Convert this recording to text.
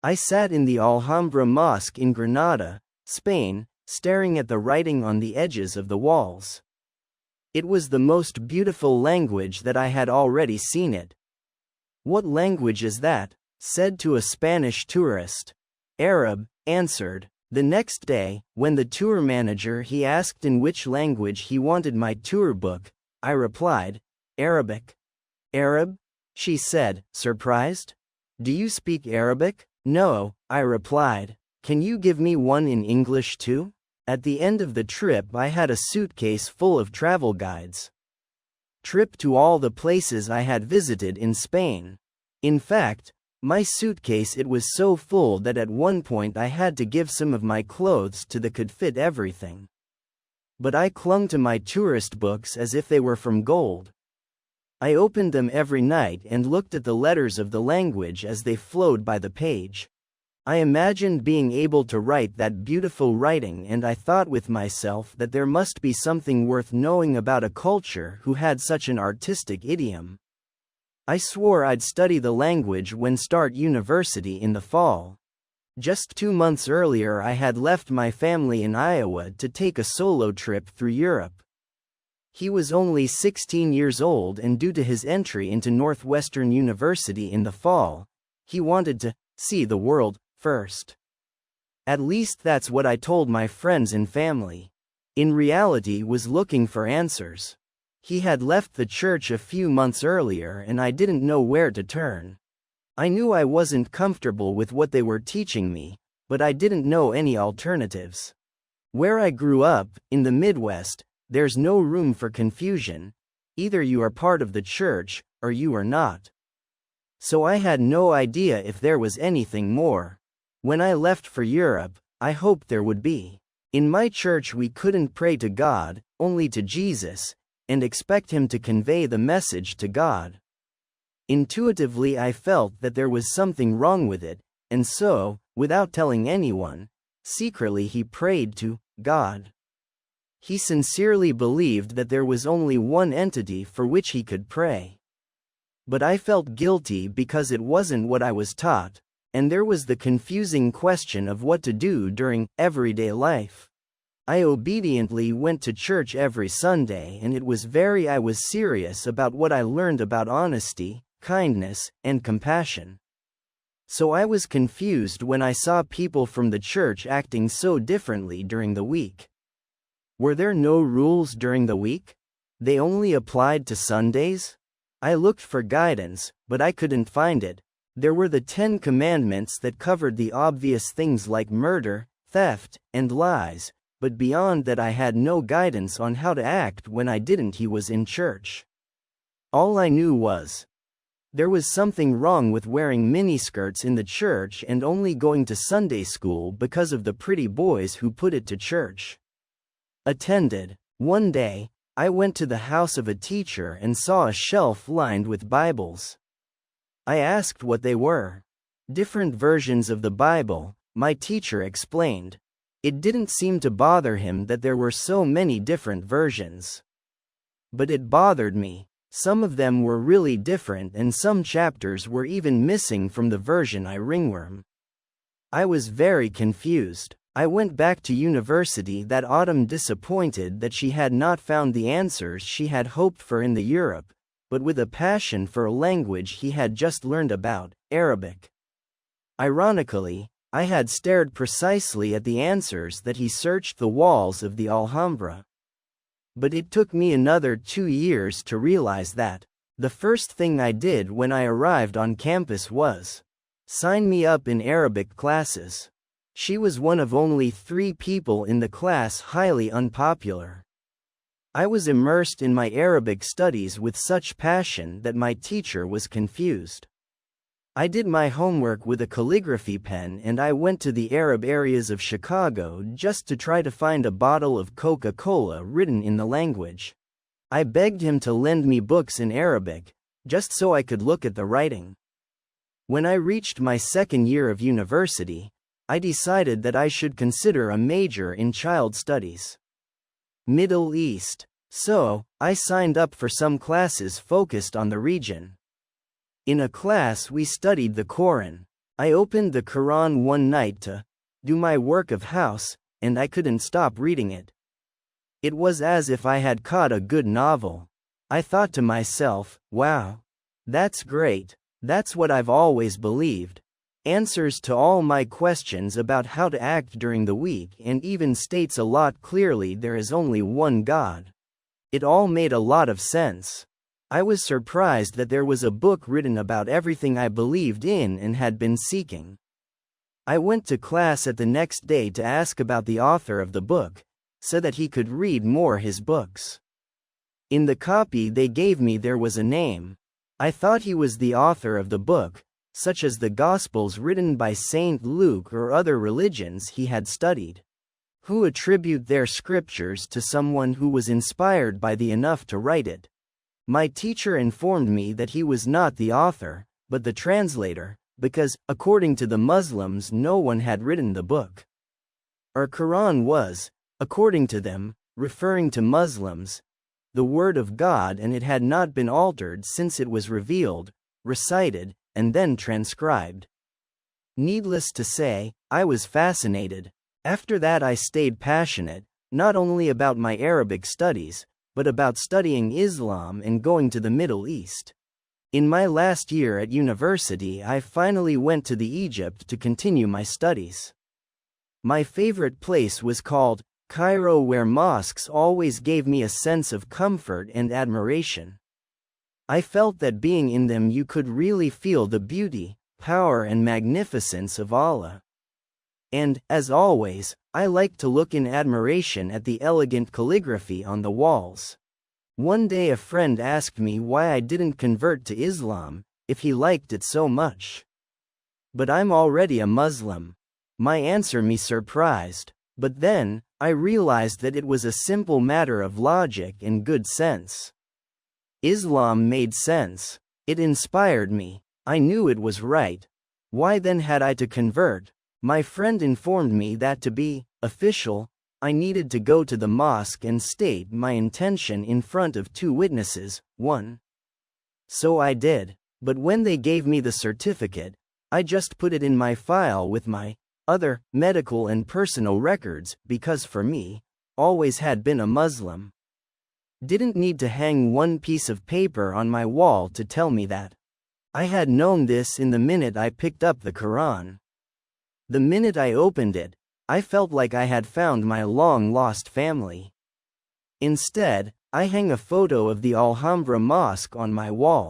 I sat in the Alhambra Mosque in Granada, Spain, staring at the writing on the edges of the walls. It was the most beautiful language that I had already seen it. "What language is that?" said to a Spanish tourist. "Arab," answered. The next day, when the tour manager he asked in which language he wanted my tour book, I replied, "Arabic." "Arab?" she said, surprised. "Do you speak Arabic?" "No," I replied. "Can you give me one in English too?" At the end of the trip I had a suitcase full of travel guides. Trip to all the places I had visited in Spain. In fact, my suitcase it was so full that at one point I had to give some of my clothes to that could fit everything. But I clung to my tourist books as if they were from gold. I opened them every night and looked at the letters of the language as they flowed by the page. I imagined being able to write that beautiful writing, and I thought with myself that there must be something worth knowing about a culture who had such an artistic idiom. I swore I'd study the language when start university in the fall. Just 2 months earlier I had left my family in Iowa to take a solo trip through Europe. He was only 16 years old, and due to his entry into Northwestern University in the fall, he wanted to see the world first. At least that's what I told my friends and family. In reality, was looking for answers. He had left the church a few months earlier and I didn't know where to turn. I knew I wasn't comfortable with what they were teaching me, but I didn't know any alternatives. Where I grew up, in the Midwest, there's no room for confusion. Either you are part of the church, or you are not. So I had no idea if there was anything more. When I left for Europe, I hoped there would be. In my church we couldn't pray to God, only to Jesus, and expect Him to convey the message to God. Intuitively I felt that there was something wrong with it, and so, without telling anyone, secretly he prayed to God. He sincerely believed that there was only one entity for which he could pray. But I felt guilty because it wasn't what I was taught, and there was the confusing question of what to do during everyday life. I obediently went to church every Sunday, and I was serious about what I learned about honesty, kindness, and compassion. So I was confused when I saw people from the church acting so differently during the week. Were there no rules during the week? They only applied to Sundays? I looked for guidance, but I couldn't find it. There were the 10 Commandments that covered the obvious things like murder, theft, and lies, but beyond that I had no guidance on how to act when he was in church. All I knew was there was something wrong with wearing miniskirts in the church and only going to Sunday school because of the pretty boys who put it to church. Attended. One day, I went to the house of a teacher and saw a shelf lined with Bibles. I asked what they were. Different versions of the Bible, my teacher explained. It didn't seem to bother him that there were so many different versions. But it bothered me. Some of them were really different, and some chapters were even missing from the version I ringworm. I was very confused. I went back to university that autumn disappointed that she had not found the answers she had hoped for in the Europe, but with a passion for a language he had just learned about, Arabic. Ironically, I had stared precisely at the answers that he searched the walls of the Alhambra. But it took me another 2 years to realize that. The first thing I did when I arrived on campus was sign me up in Arabic classes. She was one of only 3 people in the class, highly unpopular. I was immersed in my Arabic studies with such passion that my teacher was confused. I did my homework with a calligraphy pen, and I went to the Arab areas of Chicago just to try to find a bottle of Coca-Cola written in the language. I begged him to lend me books in Arabic, just so I could look at the writing. When I reached my second year of university, I decided that I should consider a major in child studies. Middle East. So, I signed up for some classes focused on the region. In a class we studied the Quran. I opened the Quran one night to do my work of house, and I couldn't stop reading it. It was as if I had caught a good novel. I thought to myself, wow. That's great. That's what I've always believed. Answers to all my questions about how to act during the week, and even states a lot clearly there is only one God. It all made a lot of sense. I was surprised that there was a book written about everything I believed in and had been seeking. I went to class at the next day to ask about the author of the book, so that he could read more his books. In the copy they gave me there was a name. I thought he was the author of the book, such as the Gospels written by Saint Luke or other religions he had studied, who attribute their scriptures to someone who was inspired by the enough to write it. My teacher informed me that he was not the author, but the translator, because, according to the Muslims, no one had written the book. Our Quran was, according to them, referring to Muslims, the word of God, and it had not been altered since it was revealed, recited, and then transcribed. Needless to say, I was fascinated. After that I stayed passionate, not only about my Arabic studies, but about studying Islam and going to the Middle East. In my last year at university I finally went to Egypt to continue my studies. My favorite place was called Cairo, where mosques always gave me a sense of comfort and admiration. I felt that being in them you could really feel the beauty, power and magnificence of Allah. And, as always, I liked to look in admiration at the elegant calligraphy on the walls. One day a friend asked me why I didn't convert to Islam, if he liked it so much. But I'm already a Muslim. My answer me surprised, but then, I realized that it was a simple matter of logic and good sense. Islam made sense. It inspired me. I knew it was right. Why then had I to convert? My friend informed me that to be official, I needed to go to the mosque and state my intention in front of 2 witnesses, 1. So I did. But when they gave me the certificate, I just put it in my file with my other medical and personal records, because for me, always had been a Muslim. Didn't need to hang one piece of paper on my wall to tell me that. I had known this in the minute I picked up the Quran. The minute I opened it, I felt like I had found my long-lost family. Instead, I hang a photo of the Alhambra Mosque on my wall.